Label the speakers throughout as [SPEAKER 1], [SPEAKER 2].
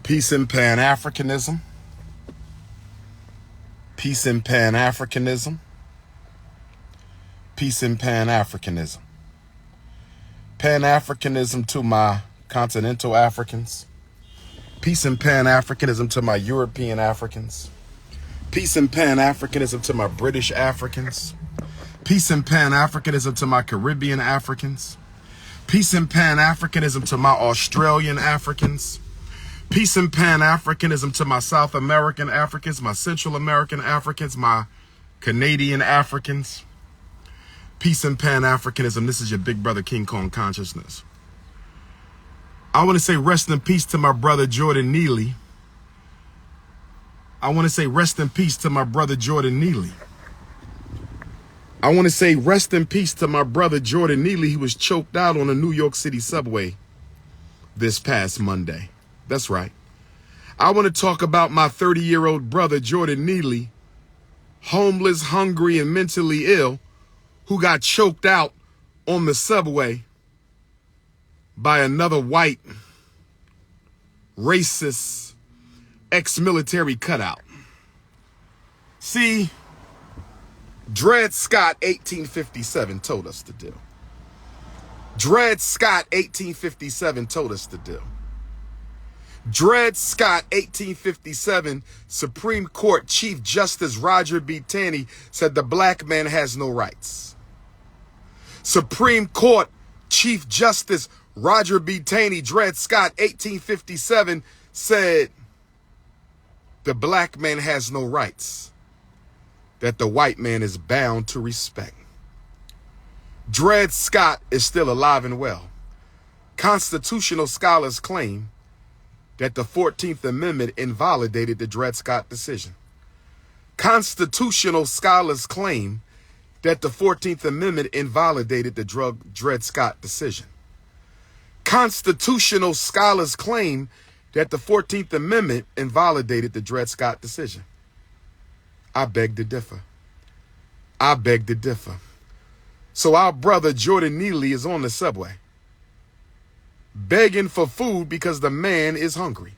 [SPEAKER 1] Peace and Pan-Africanism. Peace and Pan-Africanism. Peace and Pan-Africanism. Pan-Africanism to my continental Africans. Peace and Pan-Africanism to my European Africans. Peace and Pan-Africanism to my British Africans. Peace and Pan-Africanism to my Caribbean Africans. Peace and Pan-Africanism to my Australian Africans. Peace and Pan-Africanism to my South American Africans, my Central American Africans, my Canadian Africans. Peace and Pan-Africanism. This is your big brother King Kong Consciousness. I want to say rest in peace to my brother Jordan Neely. I want to say rest in peace to my brother Jordan Neely. I want to say rest in peace to my brother Jordan Neely. He was choked out on a New York City subway this past Monday. That's right. I want to talk about my 30-year-old brother, Jordan Neely, homeless, hungry, and mentally ill, who got choked out on the subway by another white, racist, ex-military cutout. See, Dred Scott, 1857, told us to do. Dred Scott, 1857, told us to do. Dred Scott, 1857, Supreme Court Chief Justice Roger B. Taney said the black man has no rights. Supreme Court Chief Justice Roger B. Taney, Dred Scott, 1857, said the black man has no rights that the white man is bound to respect. Dred Scott is still alive and well. Constitutional scholars claim that the 14th Amendment invalidated the Dred Scott decision. Constitutional scholars claim that the 14th Amendment invalidated the Dred Scott decision. Constitutional scholars claim that the 14th Amendment invalidated the Dred Scott decision. I beg to differ. I beg to differ. So our brother Jordan Neely is on the subway, begging for food because the man is hungry.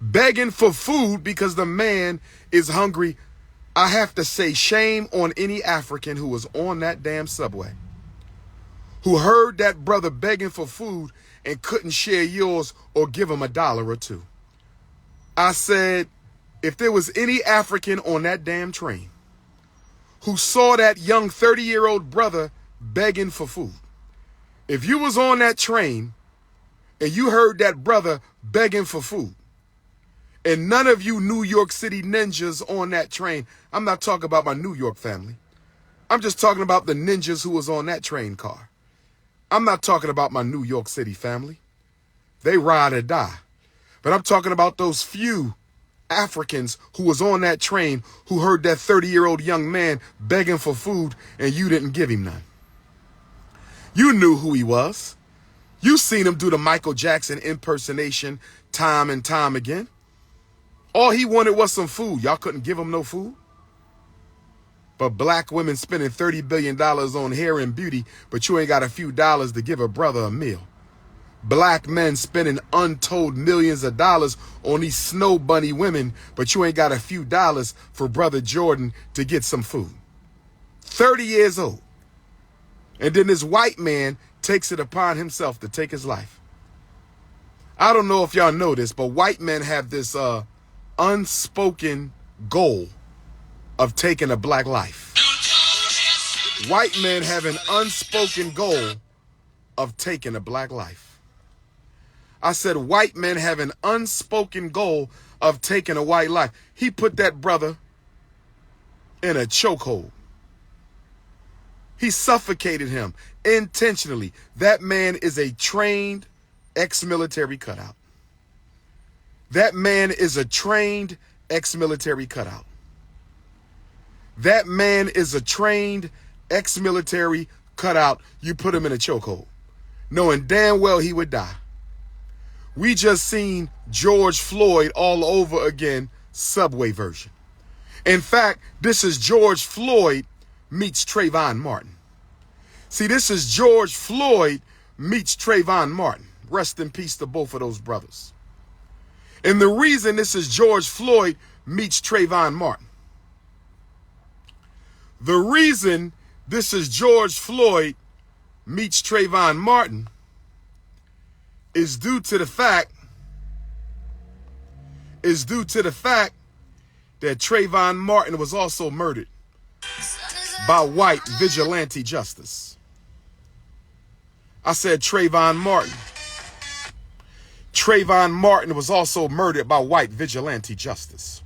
[SPEAKER 1] Begging for food because the man is hungry. I have to say shame on any African who was on that damn subway, who heard that brother begging for food and couldn't share yours or give him $1 or $2. I said, if there was any African on that damn train who saw that young 30-year-old brother begging for food, if you was on that train and you heard that brother begging for food, and none of you New York City ninjas on that train, I'm not talking about my New York family. I'm just talking about the ninjas who was on that train car. I'm not talking about my New York City family. They ride or die. But I'm talking about those few Africans who was on that train who heard that 30-year-old young man begging for food and you didn't give him none. You knew who he was. You seen him do the Michael Jackson impersonation time and time again. All he wanted was some food. Y'all couldn't give him no food. But black women spending $30 billion on hair and beauty, but you ain't got a few dollars to give a brother a meal. Black men spending untold millions of dollars on these snow bunny women, but you ain't got a few dollars for brother Jordan to get some food. 30 years old. And then this white man takes it upon himself to take his life. I don't know if y'all know this, but white men have this unspoken goal of taking a black life. White men have an unspoken goal of taking a black life. I said white men have an unspoken goal of taking a white life. He put that brother in a chokehold. He suffocated him intentionally. That man is a trained ex-military cutout. That man is a trained ex-military cutout. That man is a trained ex-military cutout. You put him in a chokehold, knowing damn well he would die. We just seen George Floyd all over again, subway version. In fact, this is George Floyd meets Trayvon Martin. See, this is George Floyd meets Trayvon Martin. Rest in peace to both of those brothers. And the reason this is George Floyd meets Trayvon Martin. The reason this is George Floyd meets Trayvon Martin is due to the fact that Trayvon Martin was also murdered by white vigilante justice. I said Trayvon Martin. Trayvon Martin was also murdered by white vigilante justice.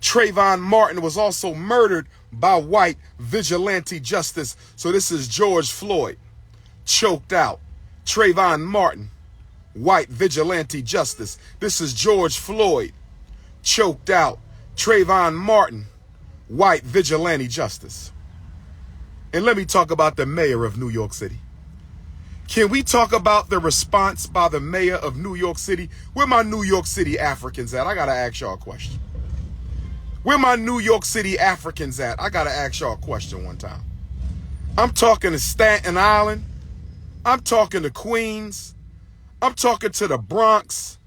[SPEAKER 1] Trayvon Martin was also murdered by white vigilante justice. So this is George Floyd, choked out. Trayvon Martin, white vigilante justice. This is George Floyd, choked out. Trayvon Martin, white vigilante justice. And let me talk about the mayor of New York City. Can we talk about the response by the mayor of New York City? Where my New York City Africans at? I gotta ask y'all a question. Where my New York City Africans at? I gotta ask y'all a question one time. I'm talking to Staten Island. I'm talking to Queens. I'm talking to the Bronx.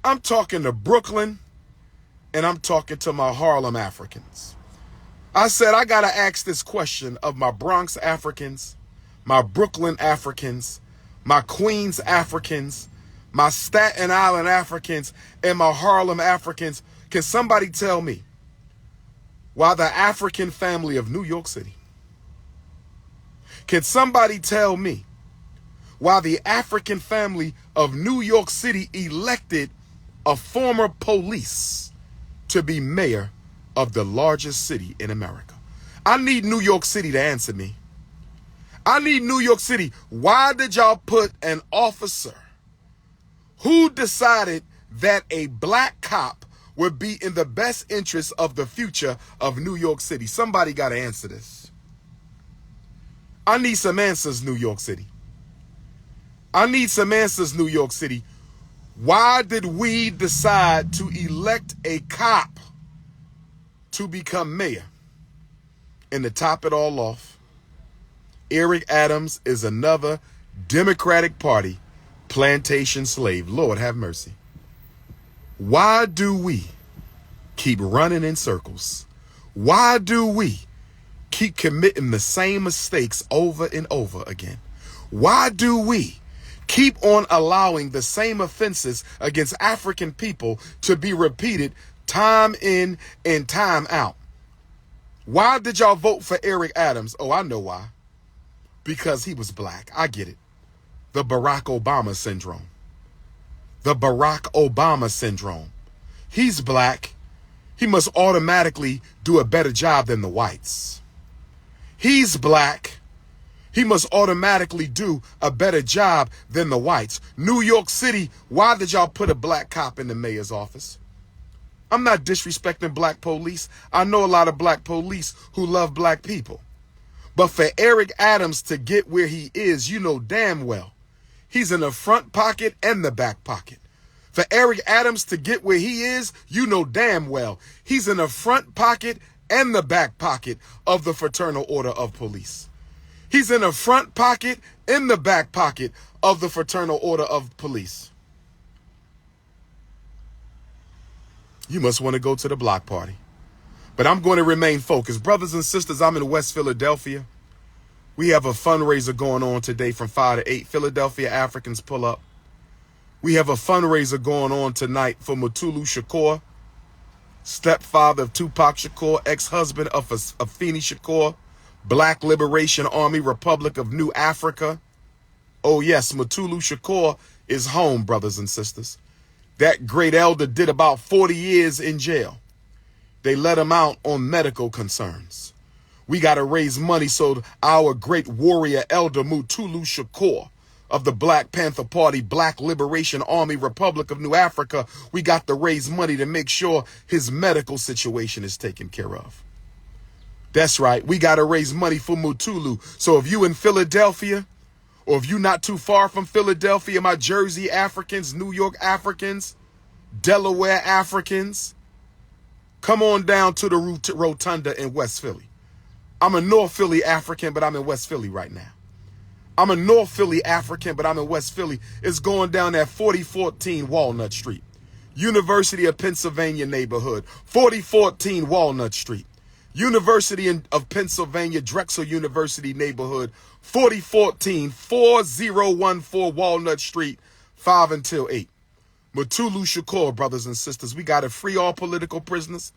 [SPEAKER 1] I'm talking to Brooklyn. And I'm talking to my Harlem Africans. I said I gotta ask this question of my Bronx Africans, my Brooklyn Africans, my Queens Africans, my Staten Island Africans, and my Harlem Africans. Can somebody tell me why the African family of New York City? Can somebody tell me why the African family of New York City elected a former police to be mayor of the largest city in America? I need New York City to answer me. I need New York City. Why did y'all put an officer who decided that a black cop would be in the best interest of the future of New York City? Somebody got to answer this. I need some answers, New York City. I need some answers, New York City. Why did we decide to elect a cop to become mayor? And to top it all off, Eric Adams is another Democratic Party plantation slave. Lord have mercy. Why do we keep running in circles? Why do we keep committing the same mistakes over and over again? Why do we keep on allowing the same offenses against African people to be repeated time in and time out? Why did y'all vote for Eric Adams? Oh, I know why. Because he was black. I get it. The Barack Obama syndrome. The Barack Obama syndrome. He's black. He must automatically do a better job than the whites. He's black. He must automatically do a better job than the whites. New York City, why did y'all put a black cop in the mayor's office? I'm not disrespecting black police. I know a lot of black police who love black people. But for Eric Adams to get where he is, you know damn well he's in the front pocket and the back pocket. For Eric Adams to get where he is, you know damn well he's in the front pocket and the back pocket of the Fraternal Order of Police. He's in the front pocket and the back pocket of the Fraternal Order of Police. You must want to go to the block party. But I'm going to remain focused. Brothers and sisters, I'm in West Philadelphia. We have a fundraiser going on today from 5 to 8. Philadelphia Africans pull up. We have a fundraiser going on tonight for Mutulu Shakur, stepfather of Tupac Shakur, ex-husband of Afeni Shakur, Black Liberation Army, Republic of New Africa. Oh yes, Mutulu Shakur is home, brothers and sisters. That great elder did about 40 years in jail. They let him out on medical concerns. We got to raise money so our great warrior elder Mutulu Shakur of the Black Panther Party, Black Liberation Army, Republic of New Africa, we got to raise money to make sure his medical situation is taken care of. That's right. We got to raise money for Mutulu. So if you in Philadelphia, or if you not too far from Philadelphia, my Jersey Africans, New York Africans, Delaware Africans, come on down to the Rotunda in West Philly. I'm a North Philly African, but I'm in West Philly right now. I'm a North Philly African, but I'm in West Philly. It's going down at 4014 Walnut Street. University of Pennsylvania neighborhood, 4014 Walnut Street. University of Pennsylvania, Drexel University neighborhood, 4014 Walnut Street, 5 until 8. Matulu Shakur, brothers and sisters, we got to free all political prisoners.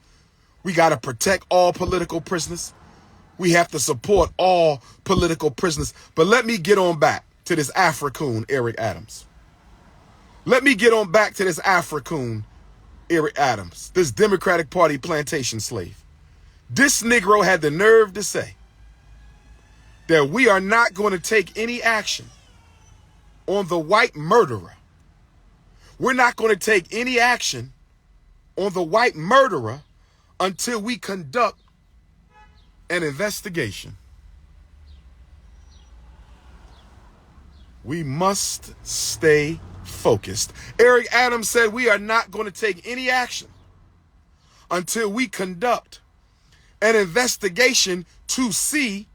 [SPEAKER 1] We got to protect all political prisoners. We have to support all political prisoners. But let me get on back to this Africoon, Eric Adams. Let me get on back to this Africoon, Eric Adams, this Democratic Party plantation slave. This Negro had the nerve to say that we are not going to take any action on the white murderer. We're not going to take any action on the white murderer until we conduct an investigation. We must stay focused. Eric Adams said we are not going to take any action until we conduct an investigation to see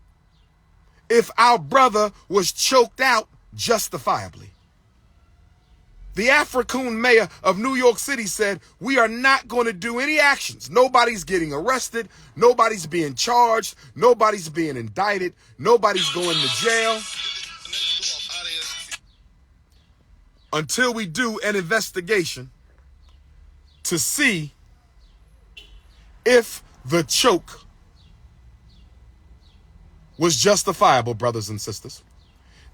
[SPEAKER 1] if our brother was choked out justifiably. The Africoon mayor of New York City said, we are not going to do any actions. Nobody's getting arrested. Nobody's being charged. Nobody's being indicted. Nobody's going to jail until we do an investigation to see if the choke was justifiable, brothers and sisters.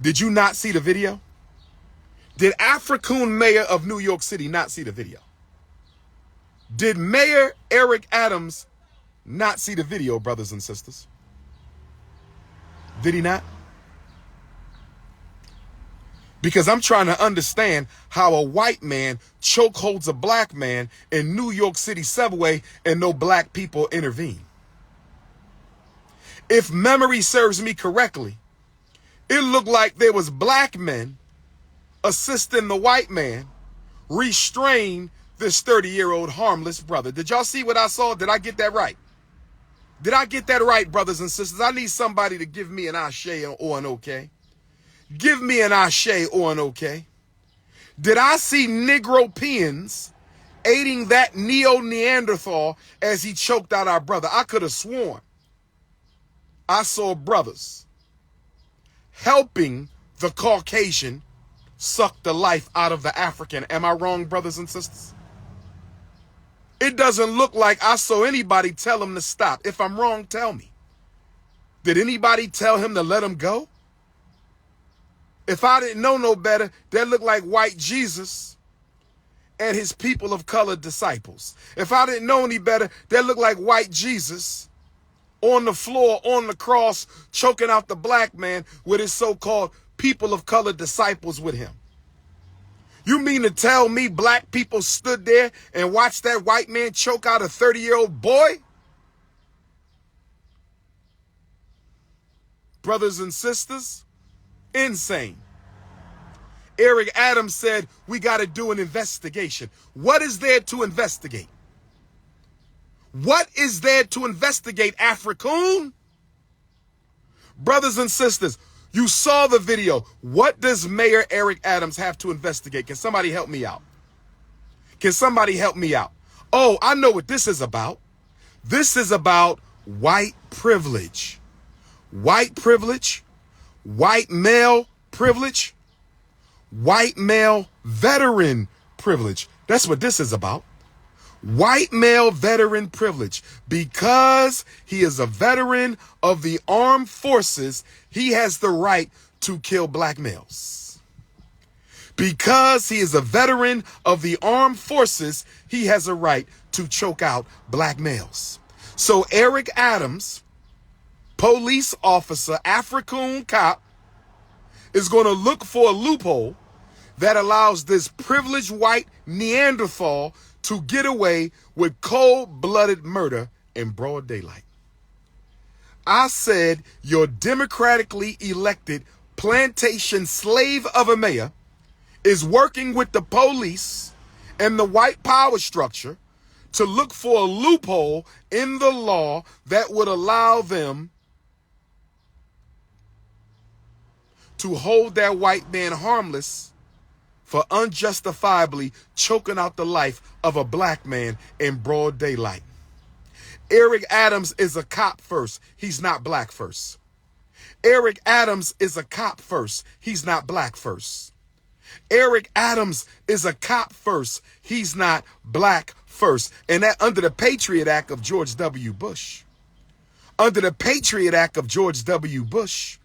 [SPEAKER 1] Did you not see the video? Did Africoon mayor of New York City not see the video? Did Mayor Eric Adams not see the video, brothers and sisters? Did he not? Because I'm trying to understand how a white man chokeholds a black man in New York City subway and no black people intervene. If memory serves me correctly, it looked like there was black men assisting the white man restrain this 30-year-old harmless brother. Did y'all see what I saw? Did I get that right? Did I get that right, brothers and sisters? I need somebody to give me an ashe or an okay. Give me an ashe or an okay. Did I see Negropeans aiding that Neo-Neanderthal as he choked out our brother? I could have sworn I saw brothers helping the Caucasian suck the life out of the African. Am I wrong, brothers and sisters? It doesn't look like I saw anybody tell him to stop. If I'm wrong, tell me. Did anybody tell him to let him go? If I didn't know no better, that looked like white Jesus and his people of color disciples. If I didn't know any better, that looked like white Jesus on the floor, on the cross, choking out the black man with his so-called people of color disciples with him. You mean to tell me black people stood there and watched that white man choke out a 30-year-old boy? Brothers and sisters, insane. Eric Adams said we got to do an investigation. What is there to investigate? What is there to investigate, Africoon? Brothers and sisters, you saw the video. What does Mayor Eric Adams have to investigate? Can somebody help me out? Can somebody help me out? Oh, I know what this is about. This is about white privilege. White privilege, white male privilege, white male veteran privilege. That's what this is about. White male veteran privilege. Because he is a veteran of the armed forces, he has the right to kill black males. Because he is a veteran of the armed forces, he has a right to choke out black males. So Eric Adams, police officer, Africoon cop, is going to look for a loophole that allows this privileged white Neanderthal to get away with cold-blooded murder in broad daylight. I said your democratically elected plantation slave of a mayor is working with the police and the white power structure to look for a loophole in the law that would allow them to hold that white man harmless for unjustifiably choking out the life of a black man in broad daylight. Eric Adams is a cop first. He's not black first. Eric Adams is a cop first. He's not black first. Eric Adams is a cop first. He's not black first. And that under the Patriot Act of George W. Bush. Under the Patriot Act of George W. Bush.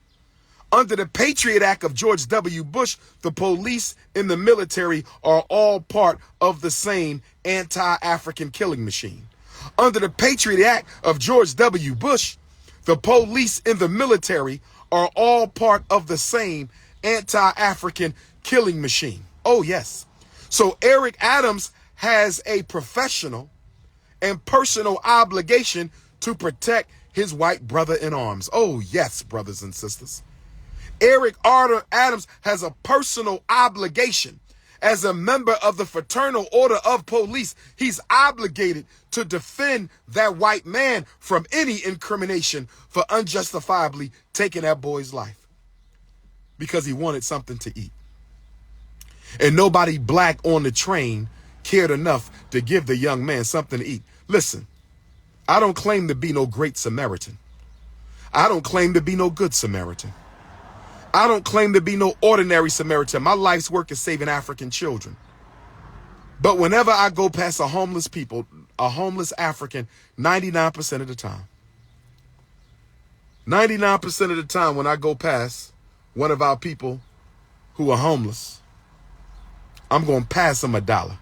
[SPEAKER 1] Under the Patriot Act of George W. Bush, the police and the military are all part of the same anti-African killing machine. Under the Patriot Act of George W. Bush, the police and the military are all part of the same anti-African killing machine. Oh, yes. So Eric Adams has a professional and personal obligation to protect his white brother in arms. Oh, yes, brothers and sisters. Eric Adams has a personal obligation as a member of the Fraternal Order of Police. He's obligated to defend that white man from any incrimination for unjustifiably taking that boy's life because he wanted something to eat. And nobody black on the train cared enough to give the young man something to eat. Listen, I don't claim to be no great Samaritan. I don't claim to be no good Samaritan. I don't claim to be no ordinary Samaritan. My life's work is saving African children. But whenever I go past a homeless African, 99% of the time, 99% of the time when I go past one of our people who are homeless, I'm going to pass them $1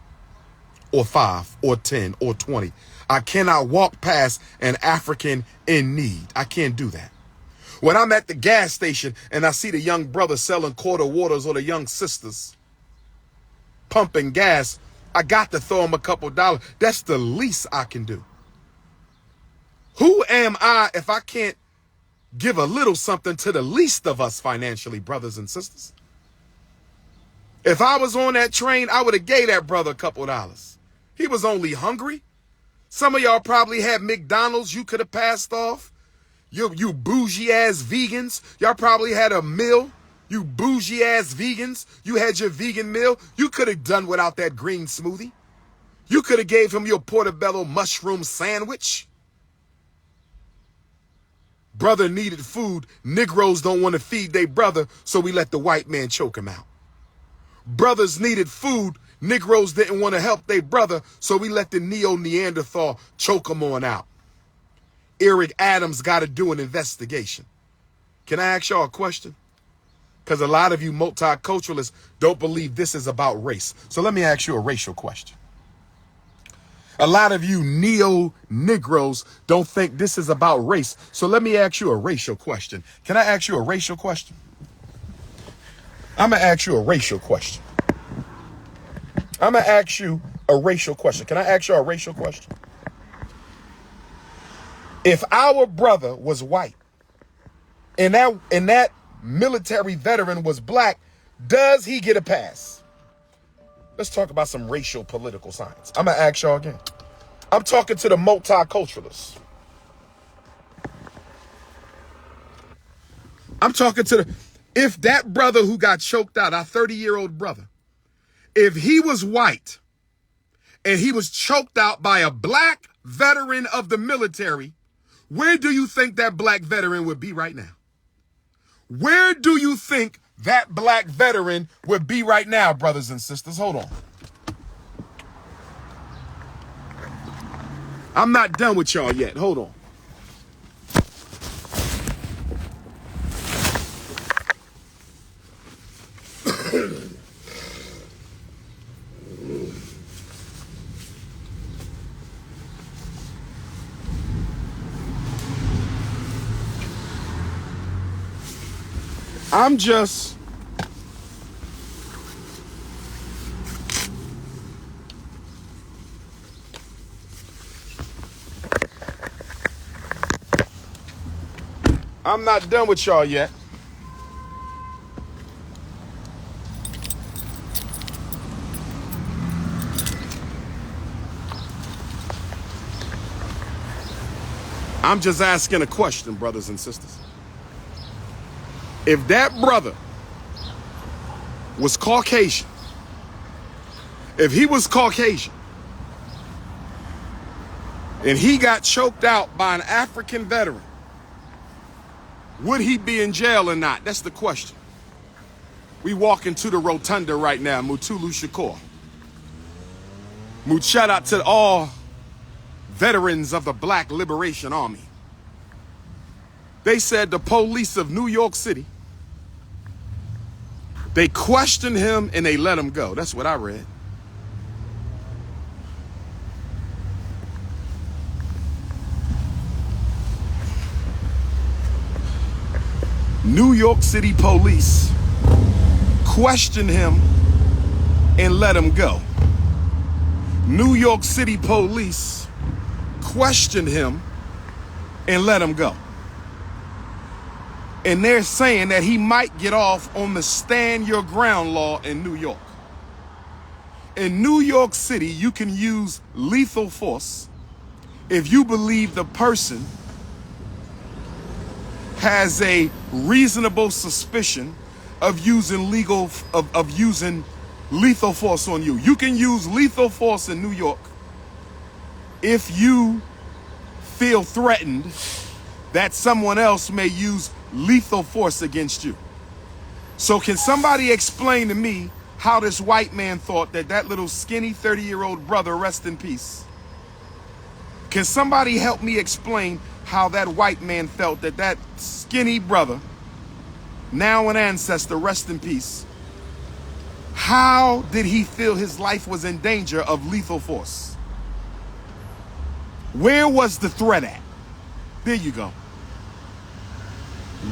[SPEAKER 1] or $5 or $10 or $20. I cannot walk past an African in need. I can't do that. When I'm at the gas station and I see the young brother selling quarter waters or the young sisters pumping gas, I got to throw them a couple dollars. That's the least I can do. Who am I if I can't give a little something to the least of us financially, brothers and sisters? If I was on that train, I would have gave that brother a couple dollars. He was only hungry. Some of y'all probably had McDonald's you could have passed off. You bougie ass vegans, y'all probably had a meal. You bougie ass vegans, you had your vegan meal. You could have done without that green smoothie. You could have gave him your portobello mushroom sandwich. Brother needed food. Negroes don't want to feed their brother, so we let the white man choke him out. Brothers needed food. Negroes didn't want to help their brother, so we let the Neanderthal choke him on out. Eric Adams got to do an investigation. Can I ask y'all a question? Because a lot of you multiculturalists don't believe this is about race. So let me ask you a racial question. A lot of you neo-Negroes don't think this is about race. So let me ask you a racial question. Can I ask you a racial question? I'm going to ask you a racial question. I'm going to ask you a racial question. Can I ask you a racial question? If our brother was white and that military veteran was black, does he get a pass? Let's talk about some racial political science. I'm going to ask y'all again. I'm talking to the multiculturalists. I'm talking to if that brother who got choked out, our 30-year-old brother, if he was white and he was choked out by a black veteran of the military, where do you think that black veteran would be right now? Where do you think that black veteran would be right now, brothers and sisters? Hold on. I'm not done with y'all yet. Hold on. I'm just I'm not done with y'all yet. I'm just asking a question, brothers and sisters. If that brother was Caucasian If he was Caucasian and he got choked out by an African veteran, would he be in jail or not? That's the question. We walk into the rotunda right now, Mutulu Shakur. Shout out to all veterans of the Black Liberation Army. They said the police of New York City, they questioned him and they let him go. That's what I read. New York City police questioned him and let him go. New York City police questioned him and let him go. And they're saying that he might get off on the stand your ground law in New York. In New York City, you can use lethal force if you believe the person has a reasonable suspicion of using using lethal force on you. You can use lethal force in New York if you feel threatened that someone else may use lethal force against you. So can somebody explain to me how this white man thought that little skinny 30-year-old brother, rest in peace? Can somebody help me explain how that white man felt that skinny brother, now an ancestor, rest in peace, how did he feel his life was in danger of lethal force? Where was the threat at? There you go.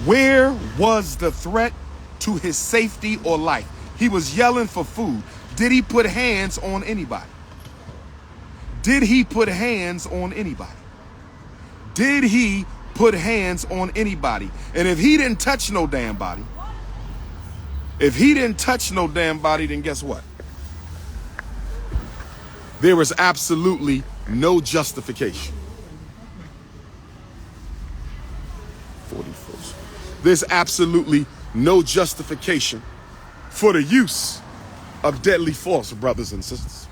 [SPEAKER 1] Where was the threat to his safety or life? He was yelling for food. Did he put hands on anybody? Did he put hands on anybody? Did he put hands on anybody? And if he didn't touch no damn body, then guess what? There was absolutely no justification. 41st. There's absolutely no justification for the use of deadly force, brothers and sisters.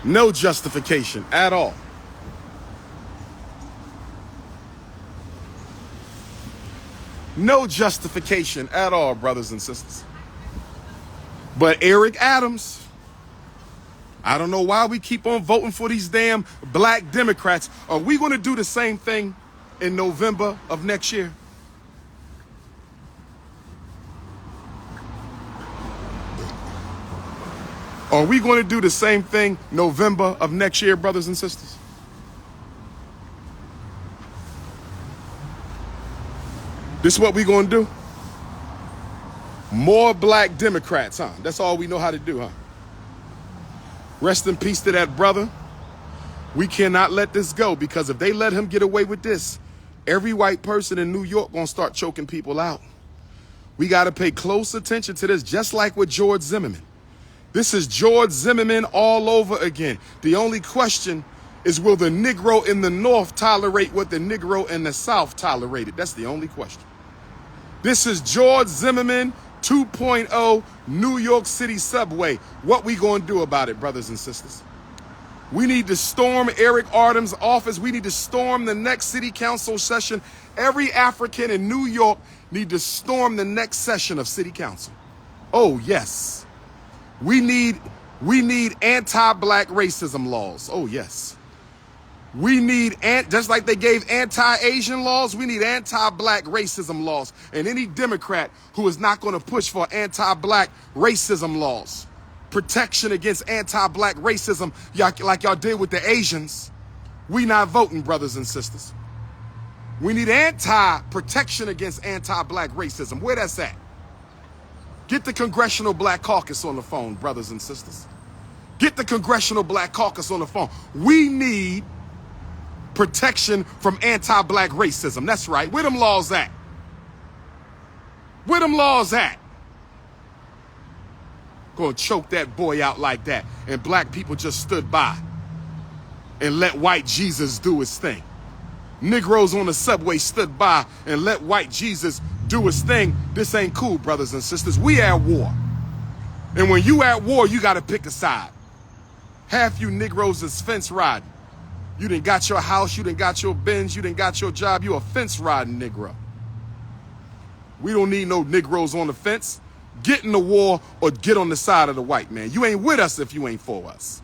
[SPEAKER 1] No justification at all. No justification at all, brothers and sisters. But Eric Adams, I don't know why we keep on voting for these damn black Democrats. Are we going to do the same thing in November of next year? Are we going to do the same thing November of next year, brothers and sisters? This is what we going to do? More black Democrats, huh? That's all we know how to do, huh? Rest in peace to that brother. We cannot let this go, because if they let him get away with this, every white person in New York gonna start choking people out. We got to pay close attention to this, just like with George Zimmerman. This is George Zimmerman all over again. The only question is, will the Negro in the North tolerate what the Negro in the South tolerated? That's the only question. This is George Zimmerman 2.0 New York City subway. What we going to do about it, brothers and sisters? We need to storm Eric Adams' office. We need to storm the next city council session. Every African in New York need to storm the next session of city council. Oh, yes. We need anti-black racism laws. Oh, yes. We need, just like they gave anti-Asian laws, we need anti-black racism laws. And any Democrat who is not going to push for anti-black racism laws, protection against anti-black racism, like y'all did with the Asians, we not voting, brothers and sisters. We need protection against anti-black racism. Where that's at? Get the Congressional Black Caucus on the phone, brothers and sisters. Get the Congressional Black Caucus on the phone. We need protection from anti-black racism. That's right. Where them laws at? Where them laws at? Gonna choke that boy out like that, and black people just stood by and let white Jesus do his thing. Negroes on the subway stood by and let white Jesus do his thing. This ain't cool, brothers and sisters. We at war. And when you at war, you got to pick a side. Half you Negroes is fence riding. You done got your house, you done got your Benz, you done got your job. You a fence riding Negro. We don't need no Negroes on the fence. Get in the war or get on the side of the white man. You ain't with us if you ain't for us.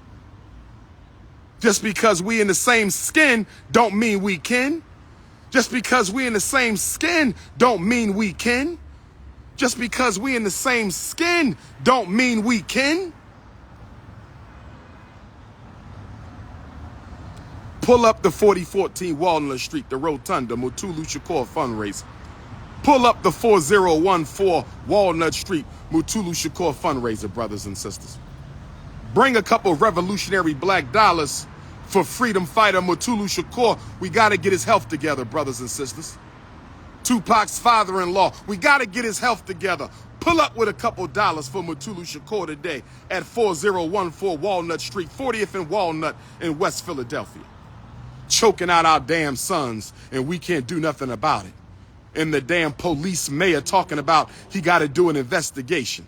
[SPEAKER 1] Just because we in the same skin don't mean we can. Just because we in the same skin don't mean we can. Just because we in the same skin don't mean we can. Pull up the 4014 Walnut Street, the Rotunda, Mutulu Shakur fundraiser. Pull up the 4014 Walnut Street, Mutulu Shakur fundraiser, brothers and sisters. Bring a couple revolutionary black dollars for freedom fighter Mutulu Shakur. We got to get his health together, brothers and sisters. Tupac's father-in-law, we got to get his health together. Pull up with a couple dollars for Mutulu Shakur today at 4014 Walnut Street, 40th and Walnut in West Philadelphia. Choking out our damn sons, and we can't do nothing about it. And the damn police mayor talking about he got to do an investigation.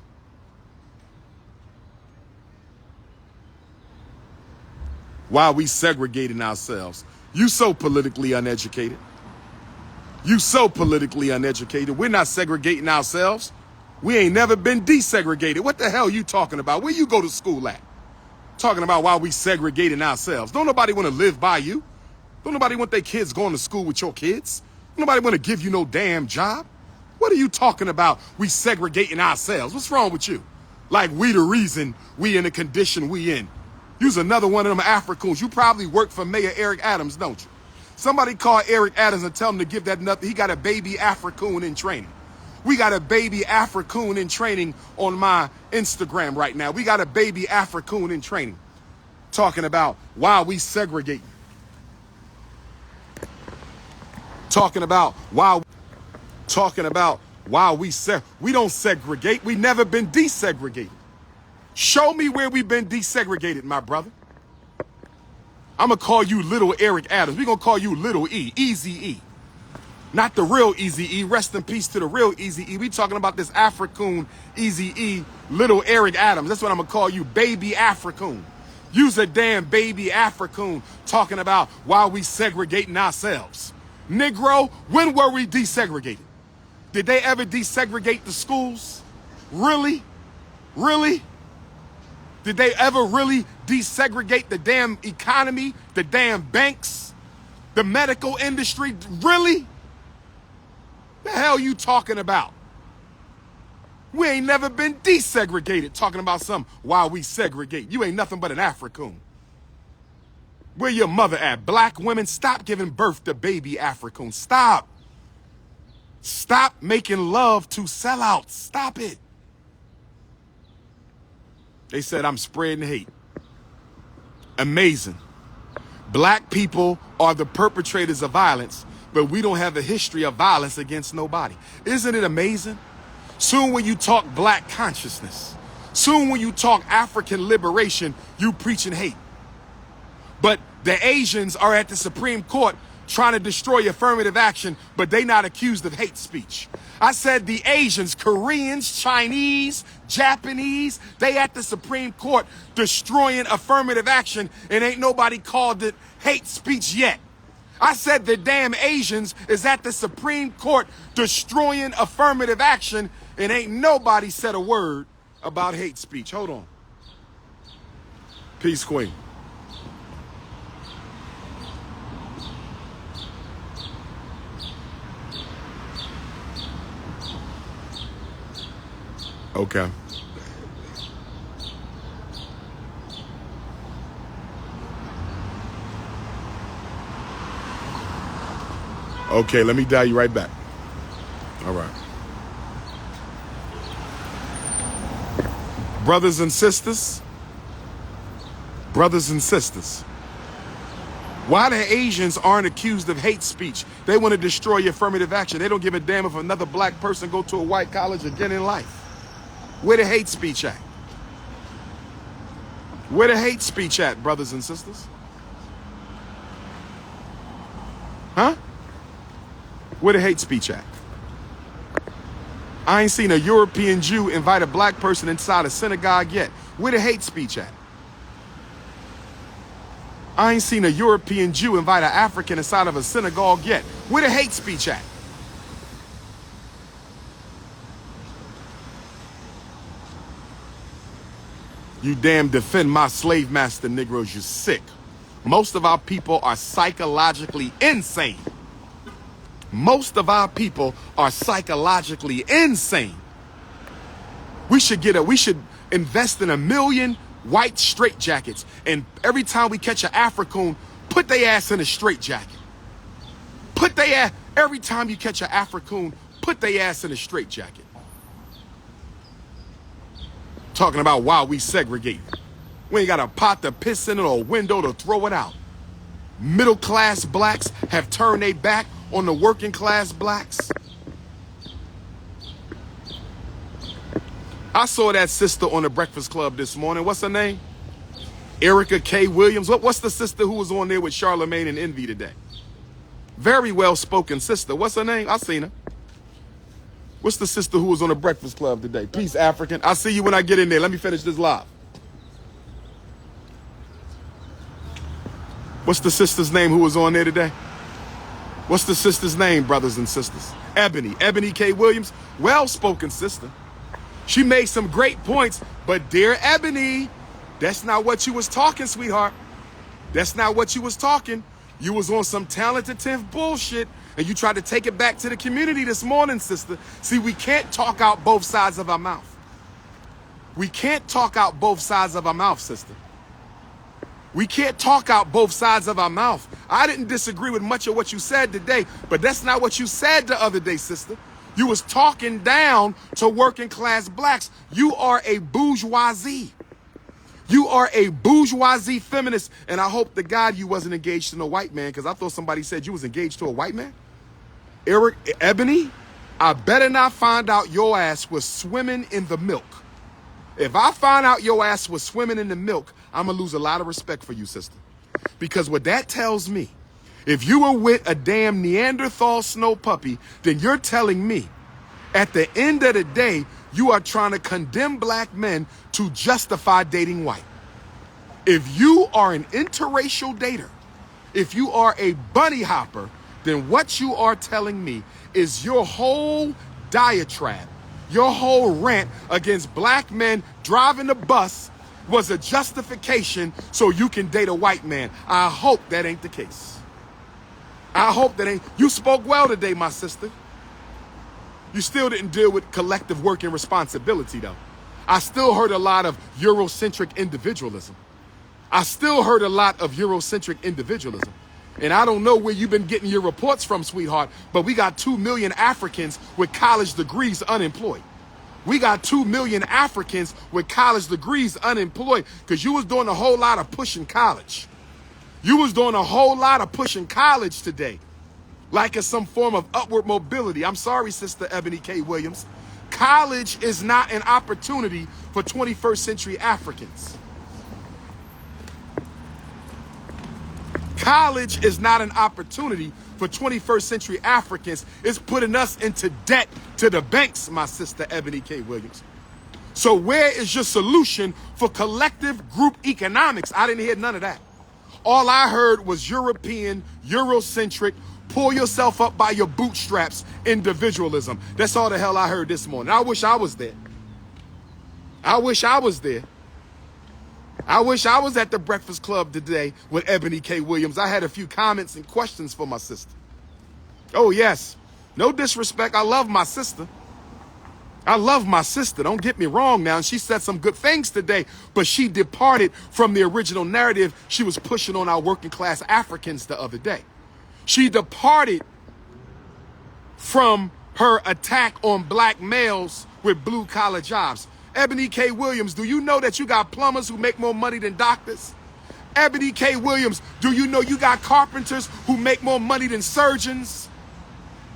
[SPEAKER 1] Why are we segregating ourselves? You so politically uneducated. You so politically uneducated. We're not segregating ourselves. We ain't never been desegregated. What the hell are you talking about? Where you go to school at? Talking about why we segregating ourselves. Don't nobody want to live by you. Don't nobody want their kids going to school with your kids. Don't nobody want to give you no damn job. What are you talking about? We segregating ourselves. What's wrong with you? Like we the reason we in the condition we in. You's another one of them Africans. You probably work for Mayor Eric Adams, don't you? Somebody call Eric Adams and tell him to give that nothing. He got a baby African in training. We got a baby African in training on my Instagram right now. We got a baby African in training. Talking about why we segregating. Talking about why we don't segregate. We never been desegregated. Show me where we've been desegregated, my brother. I'm going to call you Little Eric Adams. We're going to call you Little E, Easy E. Not the real Easy E. Rest in peace to the real Easy E. We talking about this African Easy E, Little Eric Adams. That's what I'm going to call you, Baby African. You's a damn baby African talking about why we segregating ourselves. Negro, when were we desegregated? Did they ever desegregate the schools? Really? Really? Did they ever really desegregate the damn economy, the damn banks, the medical industry? Really? The hell you talking about? We ain't never been desegregated talking about something while we segregate. You ain't nothing but an African. Where your mother at? Black women, stop giving birth to baby Africans. Stop. Stop making love to sellouts. Stop it. They said I'm spreading hate. Amazing. Black people are the perpetrators of violence, but we don't have a history of violence against nobody. Isn't it amazing? Soon when you talk black consciousness, soon when you talk African liberation, you preaching hate. But the Asians are at the Supreme Court trying to destroy affirmative action, but they not accused of hate speech. I said the Asians, Koreans, Chinese, Japanese, they at the Supreme Court destroying affirmative action, and ain't nobody called it hate speech yet. I said the damn Asians is at the Supreme Court destroying affirmative action, and ain't nobody said a word about hate speech. Hold on. Peace, Queen. Okay. Okay, let me dial you right back. All right. Brothers and sisters, why the Asians aren't accused of hate speech? They want to destroy affirmative action. They don't give a damn if another black person go to a white college again in life. Where the hate speech at? Where the hate speech at, brothers and sisters? Huh? Where the hate speech at? I ain't seen a European Jew invite a black person inside a synagogue yet. Where the hate speech at? I ain't seen a European Jew invite an African inside of a synagogue yet. Where the hate speech at? You damn defend my slave master Negroes, you sick. Most of our people are psychologically insane. Most of our people are psychologically insane. We should invest in 1 million white straitjackets, and every time we catch an African, put their ass in a straitjacket. Every time you catch an African, put their ass in a straitjacket. Talking about why we segregate. We ain't got a pot to piss in or a window to throw it out. Middle class blacks have turned their back on the working class blacks. I saw that sister on the Breakfast Club this morning. What's her name? Erica K. Williams. What's the sister who was on there with Charlemagne and Envy today? Very well-spoken sister. What's her name? I seen her. What's the sister who was on the Breakfast Club today? Peace, African. I'll see you when I get in there. Let me finish this live. What's the sister's name who was on there today? What's the sister's name, brothers and sisters? Ebony. Ebony K. Williams. Well-spoken sister. She made some great points, but dear Ebony, that's not what you was talking, sweetheart. That's not what you was talking. You was on some talented 10th bullshit, and you tried to take it back to the community this morning, sister. See, we can't talk out both sides of our mouth. We can't talk out both sides of our mouth, sister. We can't talk out both sides of our mouth. I didn't disagree with much of what you said today, but that's not what you said the other day, sister. You was talking down to working class blacks. You are a bourgeoisie. You are a bourgeoisie feminist, and I hope to God you wasn't engaged to no white man, because I thought somebody said you was engaged to a white man. Ebony, I better not find out your ass was swimming in the milk. If I find out your ass was swimming in the milk, I'm going to lose a lot of respect for you, sister. Because what that tells me, if you were with a damn Neanderthal snow puppy, then you're telling me at the end of the day, you are trying to condemn black men to justify dating white. If you are an interracial dater, if you are a bunny hopper, then what you are telling me is your whole diatribe, your whole rant against black men driving the bus was a justification so you can date a white man. I hope that ain't the case. I hope that ain't. You spoke well today, my sister. You still didn't deal with collective working responsibility, though. I still heard a lot of Eurocentric individualism. I still heard a lot of Eurocentric individualism. And I don't know where you've been getting your reports from, sweetheart, but we got 2 million Africans with college degrees unemployed. We got 2 million Africans with college degrees unemployed because you was doing a whole lot of pushing college. You was doing a whole lot of pushing college today, like it's some form of upward mobility. I'm sorry, Sister Ebony K. Williams. College is not an opportunity for 21st century Africans. College is not an opportunity for 21st century Africans. It's putting us into debt to the banks, my sister Ebony K. Williams. So where is your solution for collective group economics? I didn't hear none of that. All I heard was European, Eurocentric, pull yourself up by your bootstraps individualism. That's all the hell I heard this morning. I wish I was there. I wish I was there. I wish I was at the Breakfast Club today with Ebony K. Williams. I had a few comments and questions for my sister. Oh, yes. No disrespect. I love my sister. I love my sister. Don't get me wrong now. And she said some good things today, but she departed from the original narrative she was pushing on our working class Africans the other day. She departed from her attack on black males with blue collar jobs. Ebony K. Williams, do you know that you got plumbers who make more money than doctors? Ebony K. Williams, do you know you got carpenters who make more money than surgeons?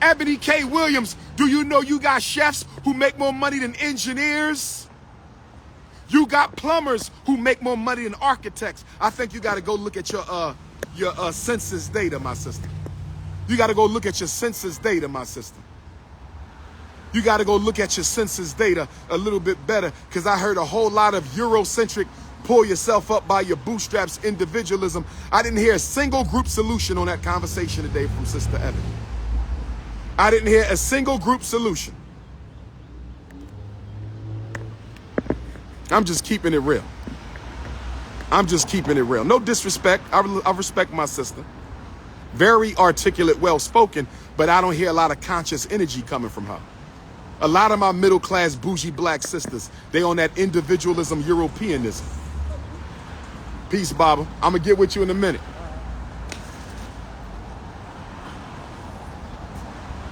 [SPEAKER 1] Ebony K. Williams, do you know you got chefs who make more money than engineers? You got plumbers who make more money than architects. I think you got to go look at your census data, my sister. You got to go look at your census data, my sister. You got to go look at your census data a little bit better, because I heard a whole lot of Eurocentric, pull yourself up by your bootstraps individualism. I didn't hear a single group solution on that conversation today from Sister Evan. I didn't hear a single group solution. I'm just keeping it real. I'm just keeping it real. No disrespect. I respect my sister. Very articulate, well-spoken, but I don't hear a lot of conscious energy coming from her. A lot of my middle-class, bougie black sisters, they on that individualism, Europeanism. Peace, Baba. I'm going to get with you in a minute.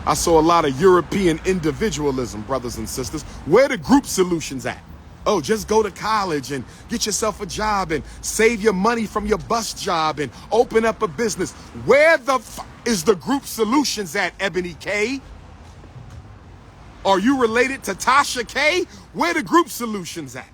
[SPEAKER 1] I saw a lot of European individualism, brothers and sisters. Where the group solutions at? Oh, just go to college and get yourself a job and save your money from your bus job and open up a business. Where the is the group solutions at, Ebony K? Are you related to Tasha K? Where the group solutions at?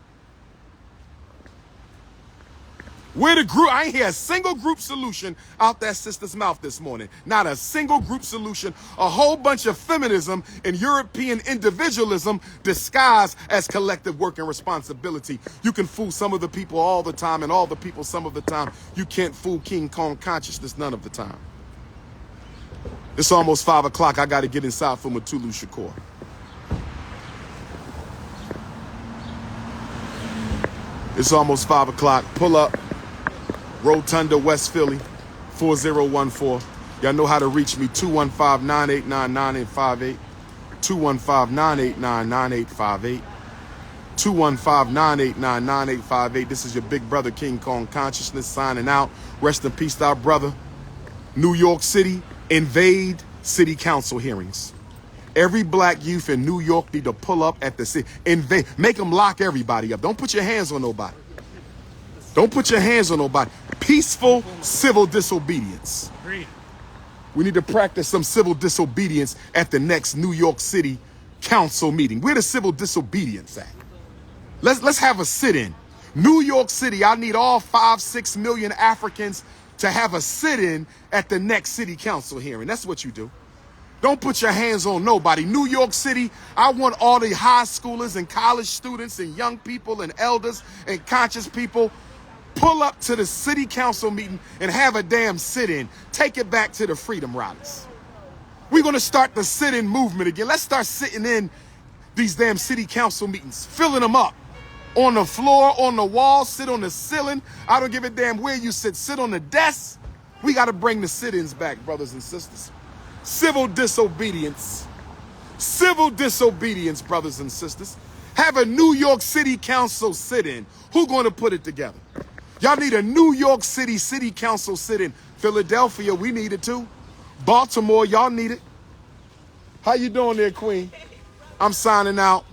[SPEAKER 1] Where the group? I ain't hear a single group solution out that sister's mouth this morning. Not a single group solution. A whole bunch of feminism and European individualism disguised as collective work and responsibility. You can fool some of the people all the time and all the people some of the time. You can't fool King Kong consciousness none of the time. It's almost 5 o'clock. I got to get inside for Matulu Shakur. It's almost 5 o'clock. Pull up. Rotunda, West Philly, 4014. Y'all know how to reach me, 215-989-9858, 215-989-9858, 215-989-9858. This is your big brother, King Kong Consciousness, signing out. Rest in peace to our brother. New York City, invade city council hearings. Every black youth in New York need to pull up at the city. Invade, make them lock everybody up. Don't put your hands on nobody. Don't put your hands on nobody. Peaceful civil disobedience.
[SPEAKER 2] Agreed.
[SPEAKER 1] We need to practice some civil disobedience at the next New York City Council meeting. Where the civil disobedience at? Let's have a sit-in. New York City, I need all 5-6 million Africans to have a sit-in at the next city council hearing. That's what you do. Don't put your hands on nobody. New York City, I want all the high schoolers and college students and young people and elders and conscious people pull up to the city council meeting and have a damn sit-in. Take it back to the Freedom Riders. We're going to start the sit-in movement again. Let's start sitting in these damn city council meetings, filling them up. On the floor, on the wall, sit on the ceiling. I don't give a damn where you sit. Sit on the desk. We got to bring the sit-ins back, brothers and sisters. Civil disobedience. Civil disobedience, brothers and sisters. Have a New York City Council sit-in. Who's going to put it together? Y'all need a New York City City Council sit-in. Philadelphia, we need it too. Baltimore, y'all need it. How you doing there, Queen? I'm signing out.